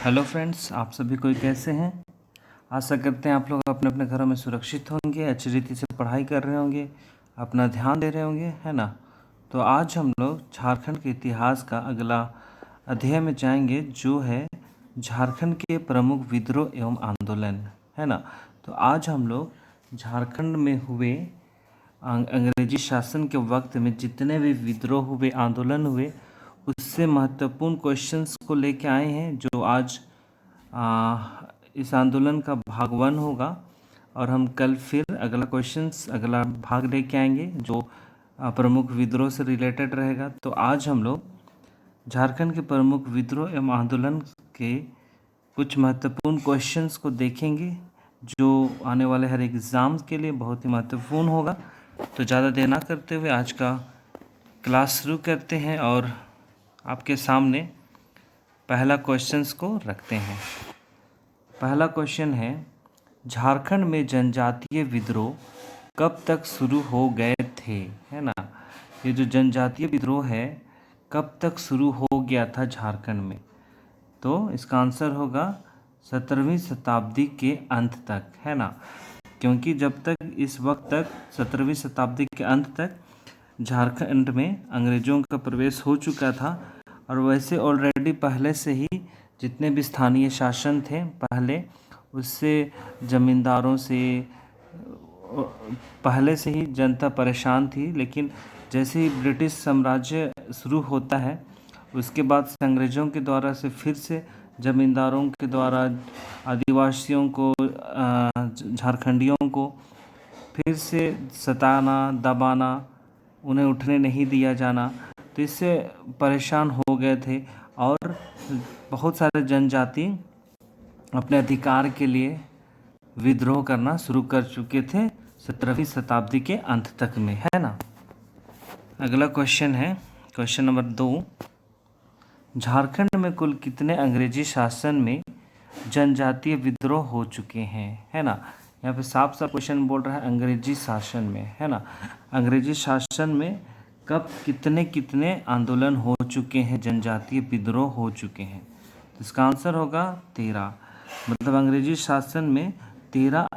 Hello friends, आप सभी कोई कैसे हैं। आशा करते हैं आप लोग अपने अपने घरों में सुरक्षित होंगे, अच्छी रीति से पढ़ाई कर रहे होंगे, अपना ध्यान दे रहे होंगे, है ना। तो आज हम लोग झारखंड के इतिहास का अगला अध्याय में जाएंगे, जो है झारखंड के प्रमुख विद्रोह एवं आंदोलन, है ना। तो आज हम लोग झारखंड में हुए अंग्रेजी शासन के वक्त में जितने भी विद्रोह हुए, आंदोलन हुए, उससे महत्वपूर्ण क्वेश्चंस को लेके आए हैं, जो आज इस आंदोलन का भाग 1 होगा। और हम कल फिर अगला भाग लेके आएंगे, जो प्रमुख विद्रोह से रिलेटेड रहेगा। तो आज हम लोग झारखंड के प्रमुख विद्रोह एवं आंदोलन के कुछ महत्वपूर्ण क्वेश्चंस को देखेंगे, जो आने वाले हर एग्ज़ाम के लिए बहुत ही महत्वपूर्ण होगा। तो ज़्यादा देर ना करते हुए आज का क्लास शुरू करते हैं और आपके सामने पहला क्वेश्चंस को रखते हैं। पहला क्वेश्चन है, झारखंड में जनजातीय विद्रोह कब तक शुरू हो गए थे, है ना। ये जो जनजातीय विद्रोह है कब तक शुरू हो गया था झारखंड में, तो इसका आंसर होगा 17वीं शताब्दी के अंत तक, है ना। क्योंकि जब तक इस वक्त तक 17वीं शताब्दी के अंत तक झारखंड में अंग्रेज़ों का प्रवेश हो चुका था। और वैसे ऑलरेडी पहले से ही जितने भी स्थानीय शासन थे पहले, उससे ज़मींदारों से पहले से ही जनता परेशान थी। लेकिन जैसे ही ब्रिटिश साम्राज्य शुरू होता है, उसके बाद से अंग्रेज़ों के द्वारा से फिर से ज़मींदारों के द्वारा आदिवासियों को, झारखंडियों को फिर से सताना, दबाना, उन्हें उठने नहीं दिया जाना, तो इससे परेशान हो गए थे। और बहुत सारे जनजाति अपने अधिकार के लिए विद्रोह करना शुरू कर चुके थे 17वीं शताब्दी के अंत तक में, है ना। अगला क्वेश्चन है क्वेश्चन नंबर 2, झारखंड में कुल कितने अंग्रेजी शासन में जनजातीय विद्रोह हो चुके हैं, है ना। यहाँ पे साफ साफ क्वेश्चन बोल रहा है अंग्रेजी शासन में, है ना। अंग्रेजी शासन में कब कितने कितने आंदोलन हो चुके हैं, जनजातीय विद्रोह हो चुके हैं, तो इसका आंसर होगा 13। मतलब अंग्रेजी शासन में 13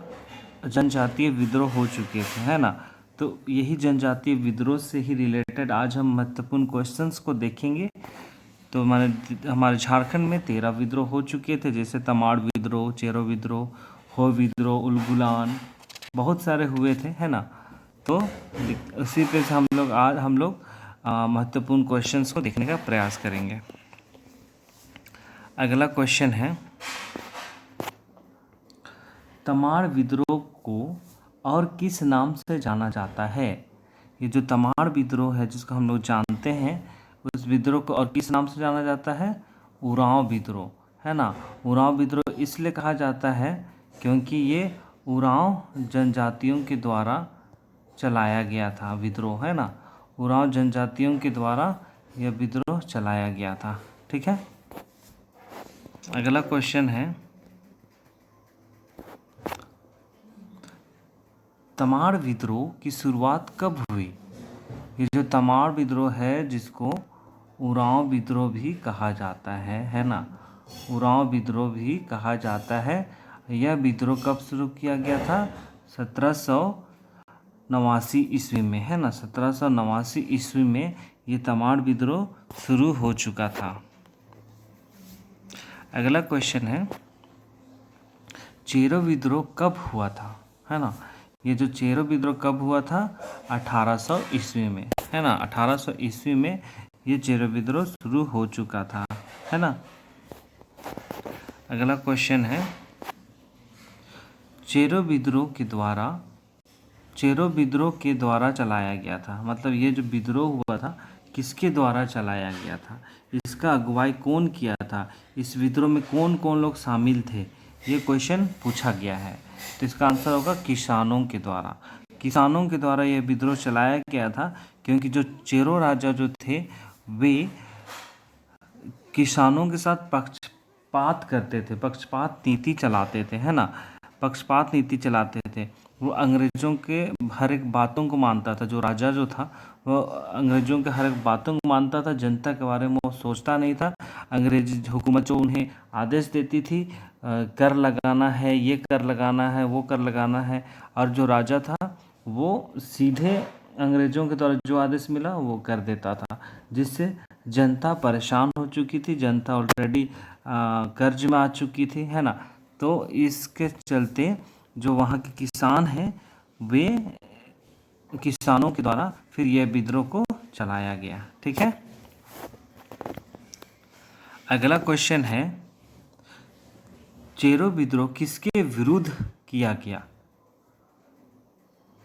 जनजातीय विद्रोह हो चुके थे, है ना। तो यही जनजातीय विद्रोह से ही रिलेटेड आज हम महत्वपूर्ण क्वेश्चंस को देखेंगे। तो हमारे झारखंड में 13 विद्रोह हो चुके थे, जैसे तमाड़ विद्रोह, चेरो विद्रोह, हो विद्रोह, उलगुलान, बहुत सारे हुए थे, है ना। तो उसी पे से हम लोग महत्वपूर्ण क्वेश्चंस को देखने का प्रयास करेंगे। अगला क्वेश्चन है, तमाड़ विद्रोह को और किस नाम से जाना जाता है। ये जो तमाड़ विद्रोह है जिसको हम लोग जानते हैं, उस विद्रोह को और किस नाम से जाना जाता है, उरांव विद्रोह, है ना। उरांव विद्रोह इसलिए कहा जाता है क्योंकि ये उरांव जनजातियों के द्वारा चलाया गया था विद्रोह, है ना। उरांव जनजातियों के द्वारा यह विद्रोह चलाया गया था, ठीक है। अगला क्वेश्चन है, तमाड़ विद्रोह की शुरुआत कब हुई। ये जो तमाड़ विद्रोह है, जिसको उरांव विद्रोह भी कहा जाता है ना, उरांव विद्रोह भी कहा जाता है। यह विद्रोह कब शुरू किया गया था, 1789 ईस्वी में, है ना। 1789 ईस्वी में ये तमाड़ विद्रोह शुरू हो चुका था। अगला क्वेश्चन है, चेरो विद्रोह कब हुआ था, है ना। ये जो चेरो विद्रोह कब हुआ था, 1800 ईस्वी में, है ना। 1800 ईस्वी में ये चेरो विद्रोह शुरू हो चुका था, है ना। अगला क्वेश्चन है, चेरो विद्रोह के द्वारा चलाया गया था। मतलब ये जो विद्रोह हुआ था किसके द्वारा चलाया गया था, इसका अगुवाई कौन किया था, इस विद्रोह में कौन कौन लोग शामिल थे, ये क्वेश्चन पूछा गया है। तो इसका आंसर होगा किसानों के द्वारा। किसानों के द्वारा यह विद्रोह चलाया गया था, क्योंकि जो चेरो राजा जो थे वे किसानों के साथ पक्षपात करते थे, पक्षपात नीति चलाते थे, है ना। पक्षपात नीति चलाते थे। वो अंग्रेज़ों के हर एक बातों को मानता था। जो राजा जो था वो अंग्रेज़ों के हर एक बातों को मानता था, जनता के बारे में वो सोचता नहीं था। अंग्रेज़ी हुकूमत जो उन्हें आदेश देती थी, कर लगाना है, ये कर लगाना है, वो कर लगाना है, और जो राजा था वो सीधे अंग्रेज़ों के द्वारा जो आदेश मिला वो कर देता था, जिससे जनता परेशान हो चुकी थी। जनता ऑलरेडी कर्ज में आ चुकी थी, है ना। तो इसके चलते जो वहाँ के किसान हैं, वे किसानों के द्वारा फिर यह विद्रोह को चलाया गया। ठीक है, अगला क्वेश्चन है, चेरो विद्रोह किसके विरुद्ध किया गया?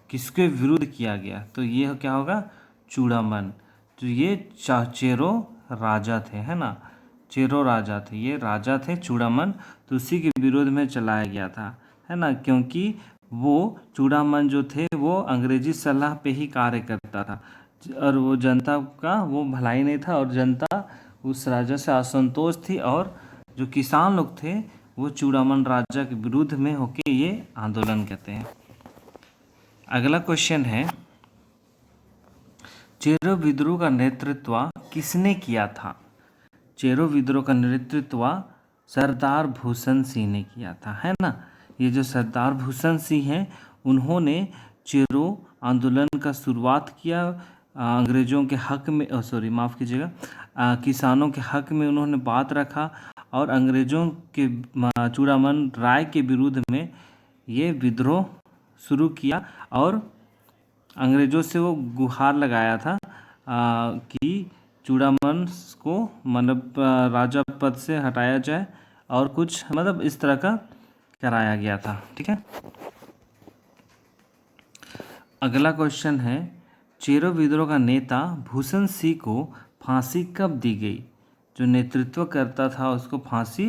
किसके विरुद्ध किया गया? तो ये क्या होगा? चूड़ामन। तो ये चेरो राजा थे, है ना, चेरो राजा थे, ये राजा थे चूड़ामन, तो उसी के विरोध में चलाया गया था, है ना। क्योंकि वो चूड़ामन जो थे वो अंग्रेजी सलाह पे ही कार्य करता था, और वो जनता का वो भलाई नहीं था, और जनता उस राजा से असंतोष थी, और जो किसान लोग थे वो चूड़ामन राजा के विरुद्ध में होके ये आंदोलन करते हैं। अगला क्वेश्चन है, चेरो विद्रोह का नेतृत्व किसने किया था? चेरो विद्रोह का नेतृत्व सरदार भूषण सिंह ने किया था, है ना। ये जो सरदार भूषण सिंह हैं, उन्होंने चेरो आंदोलन का शुरुआत किया। अंग्रेज़ों के हक में, माफ़ कीजिएगा, किसानों के हक में उन्होंने बात रखा, और अंग्रेज़ों के चूड़ामन राय के विरुद्ध में ये विद्रोह शुरू किया, और अंग्रेज़ों से वो गुहार लगाया था कि चूड़ामन को मतलब राजा पद से हटाया जाए, और कुछ मतलब इस तरह का कराया गया था। ठीक है, अगला क्वेश्चन है, चेरो विद्रोह का नेता भूषण सिंह को फांसी कब दी गई? जो नेतृत्व करता था उसको फांसी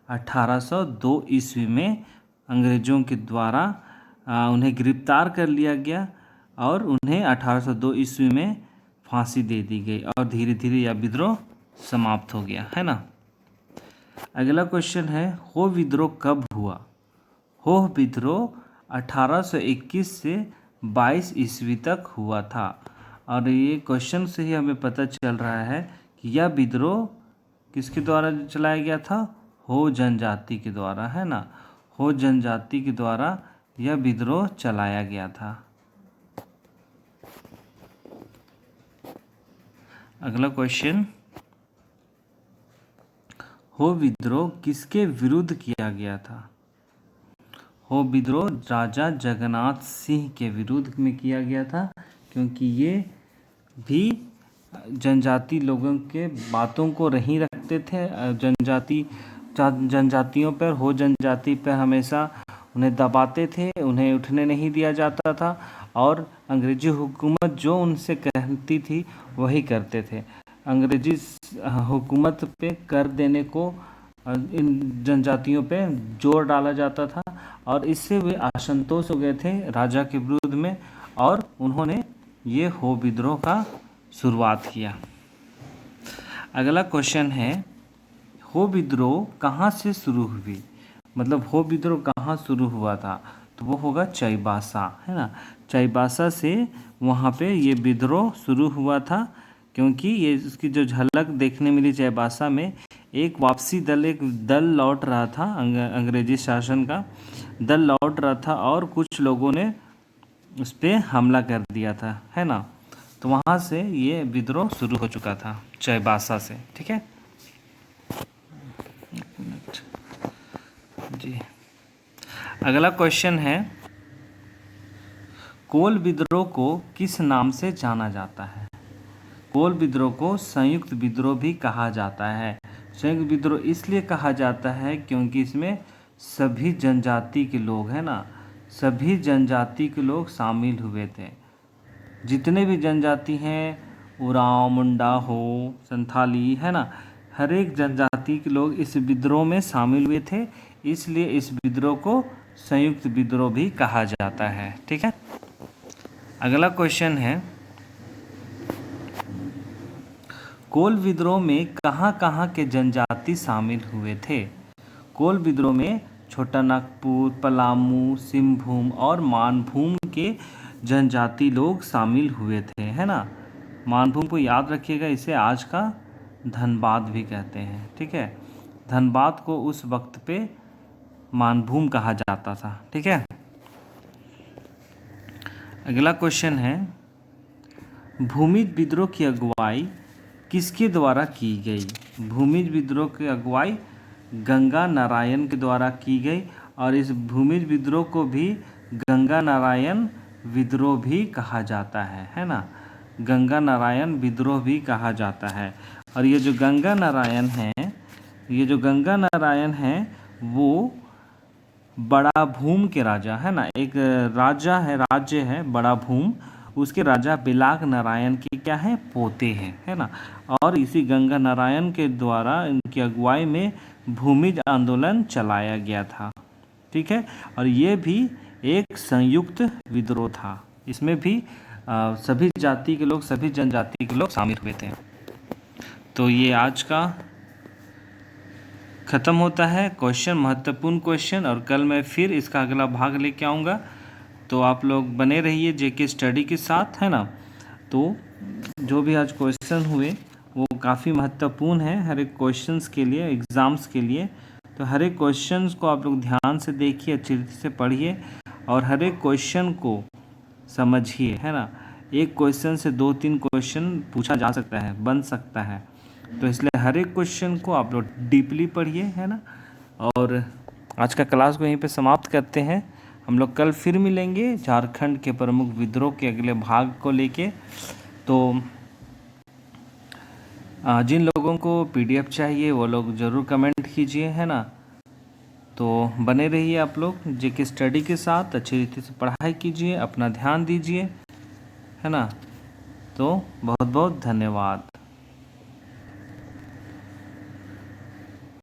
1802 ईस्वी में अंग्रेज़ों के द्वारा उन्हें गिरफ्तार कर लिया गया, और उन्हें 1802 ईस्वी में फांसी दे दी गई, और धीरे धीरे यह विद्रोह समाप्त हो गया, है ना। अगला क्वेश्चन है, हो विद्रोह कब हुआ? हो विद्रोह 1821 से 22 ईस्वी तक हुआ था, और ये क्वेश्चन से ही हमें पता चल रहा है कि यह विद्रोह किसके द्वारा चलाया गया था? हो जनजाति के द्वारा, है ना। हो जनजाति के द्वारा यह विद्रोह चलाया गया था। अगला क्वेश्चन, हो विद्रोह किसके विरुद्ध किया गया था? हो विद्रोह राजा जगन्नाथ सिंह के विरुद्ध में किया गया था, क्योंकि ये भी जनजाति लोगों के बातों को नहीं रखते थे। जनजातियों पर, हो जनजाति पर हमेशा उन्हें दबाते थे, उन्हें उठने नहीं दिया जाता था, और अंग्रेजी हुकूमत जो उनसे कहती थी वही करते थे। अंग्रेजी हुकूमत पे कर देने को इन जनजातियों पे जोर डाला जाता था, और इससे वे असंतोष हो गए थे राजा के विरुद्ध में, और उन्होंने ये हो विद्रोह का शुरुआत किया। अगला क्वेश्चन है, हो विद्रोह कहाँ से शुरू हुई? मतलब हो विद्रोह कहाँ शुरू हुआ था? तो वो होगा चाईबासा, है ना। चाईबासा से वहाँ पे ये विद्रोह शुरू हुआ था, क्योंकि ये इसकी जो झलक देखने मिली चाईबासा में, एक वापसी दल, एक दल लौट रहा था, अंग्रेजी शासन का दल लौट रहा था, और कुछ लोगों ने उस पर हमला कर दिया था, है ना। तो वहाँ से ये विद्रोह शुरू हो चुका था, चाईबासा से। ठीक है जी, अगला क्वेश्चन है, कोल विद्रोह को किस नाम से जाना जाता है? कोल विद्रोह को संयुक्त विद्रोह भी कहा जाता है। संयुक्त विद्रोह इसलिए कहा जाता है क्योंकि इसमें सभी जनजाति के लोग, है ना, सभी जनजाति के लोग शामिल हुए थे। जितने भी जनजाति हैं, उरांव, मुंडा हो, संथाली, है ना, हर एक जनजाति के लोग इस विद्रोह में शामिल हुए थे, इसलिए इस विद्रोह को संयुक्त विद्रोह भी कहा जाता है। ठीक है, अगला क्वेश्चन है, कोल विद्रोह में कहाँ कहाँ के जनजाति शामिल हुए थे? कोल विद्रोह में छोटा नागपुर, पलामू, सिंहभूम और मानभूम के जनजाति लोग शामिल हुए थे, है ना। मानभूम को याद रखिएगा, इसे आज का धनबाद भी कहते हैं, ठीक है। धनबाद को उस वक्त पे मानभूम कहा जाता था, ठीक है। अगला क्वेश्चन है, भूमिज विद्रोह की अगुवाई किसके द्वारा की गई। भूमिज विद्रोह की अगुवाई गंगा नारायण के द्वारा की गई, और इस भूमिज विद्रोह को भी गंगा नारायण विद्रोह भी कहा जाता है ना। गंगा नारायण विद्रोह भी कहा जाता है। और ये जो गंगा नारायण हैं वो बड़ा भूम के राजा, है ना। एक राज्य है बड़ा भूम, उसके राजा बिलाग नारायण के क्या है, पोते हैं, है ना। और इसी गंगा नारायण के द्वारा इनकी अगुवाई में भूमिज आंदोलन चलाया गया था, ठीक है। और ये भी एक संयुक्त विद्रोह था, इसमें भी सभी जाति के लोग, सभी जनजाति के लोग शामिल हुए थे। तो ये आज का ख़त्म होता है क्वेश्चन, महत्वपूर्ण क्वेश्चन, और कल मैं फिर इसका अगला भाग लेके आऊँगा। तो आप लोग बने रहिए जेके स्टडी के साथ, है ना। तो जो भी आज क्वेश्चन हुए वो काफ़ी महत्वपूर्ण है हर एक क्वेश्चंस के लिए, एग्ज़ाम्स के लिए। तो हर एक क्वेश्चंस को आप लोग ध्यान से देखिए, अच्छी रीति से पढ़िए और हर एक क्वेश्चन को समझिए, है ना। एक क्वेश्चन से 2-3 क्वेश्चन पूछा जा सकता है, बन सकता है, तो इसलिए हर एक क्वेश्चन को आप लोग डीपली पढ़िए, है ना। और आज का क्लास को यहीं पे समाप्त करते हैं। हम लोग कल फिर मिलेंगे झारखंड के प्रमुख विद्रोह के अगले भाग को लेके। तो जिन लोगों को पीडीएफ चाहिए वो लोग ज़रूर कमेंट कीजिए, है ना। तो बने रहिए आप लोग जेके स्टडी के साथ, अच्छी रीति से पढ़ाई कीजिए, अपना ध्यान दीजिए, है ना। तो बहुत बहुत धन्यवाद।